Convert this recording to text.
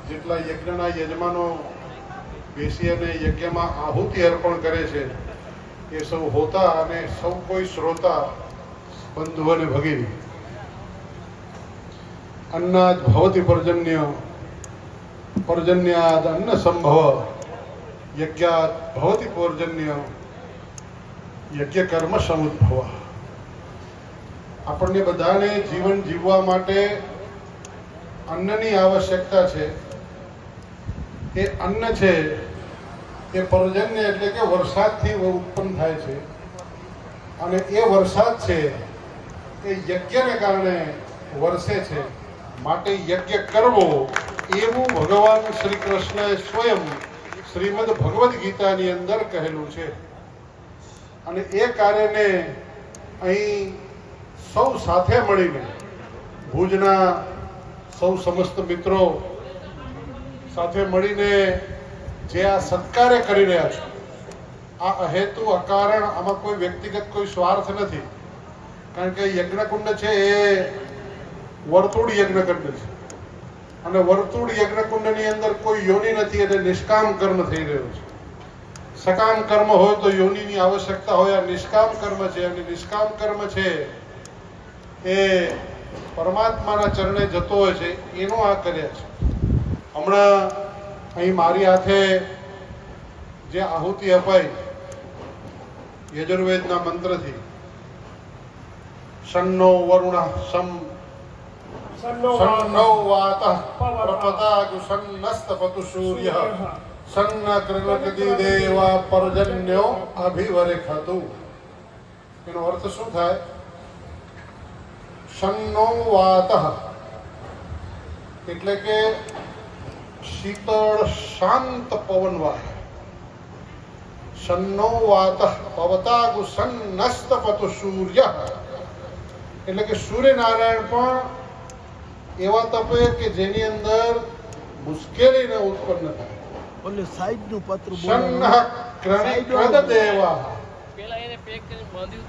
જેટલા યજ્ઞના યજમાનો બેસી અને યજ્ઞમાં આહુતિ અર્પણ કરે છે એ સૌ હોતા અને સૌ કોઈ શ્રોતા બંધુ અને ભગીની. અન્નાદ ભવતિ પર્જન્ય પર્જન્યાદ અન્ન સંભવ યજ્ઞાદ ભવતિ પર્જન્ય યજ્ઞ કર્મ સમુદ્ભવ. આપણને બધાને જીવન જીવવા માટે અન્નની આવશ્યકતા છે. એ અન્ન છે એ પર્જન્ય એટલે કે વરસાદથી ઉત્પન્ન થાય છે અને એ વરસાદ છે એ યજ્ઞને કારણે વરસે છે. માટે યજ્ઞ કરવો એવું ભગવાન શ્રી કૃષ્ણએ સ્વયં શ્રીમદ ભગવદ્ ગીતાની અંદર કહેલું છે. અને એ કાર્યને અહીં સૌ સાથે મળીને ભુજના સૌ સમસ્ત મિત્રો સાથે મળીને જે આ સત્કાર્ય કરી રહ્યા છે, આ અહેતુ અકારણ, આમાં કોઈ વ્યક્તિગત કોઈ સ્વાર્થ નથી. કારણ કે યજ્ઞકુંડ છે એ વર્તુળ યજ્ઞકુંડ છે અને વર્તુળ યજ્ઞકુંડની અંદર કોઈ યોનિ નથી એટલે નિષ્કામ કર્મ થઈ રહ્યું છે. સકામ કર્મ હોય તો યોનિની આવશ્યકતા હોય. આ નિષ્કામ કર્મ છે અને નિષ્કામ કર્મ છે એ પરમાત્માના ચરણે જતો હોય છે એનો આ કર્યા છે. હમણાં અહીં મારી હાથે જે આહુતિ અપાઈ યજુર્વેદના મંત્રથી શન્નો વરુણ શન્નો વાતઃ પ્રપદાગુ શન્નસ્તપતુ સૂર્યઃ સન્ન કૃણકતિ દેવા પર્જન્યો અભિવરેખતુ. એનો અર્થ શું થાય? શન્નો વાતઃ એટલે કે શીતળ શાંત પવન વાય. શન્નો વાતઃ પવતાગુ સન્નસ્તપતુ સૂર્ય એટલે કે સૂર્યનારાયણ પણ એવા તપે કે જેની અંદર મુશ્કેલી ન ઉત્પન્ન થાય. ઓલું સાઈડનું પત્ર સન્ન કૃણિકૃત દેવા પેલા એને પેક કરીને બાંધ્યું હતું.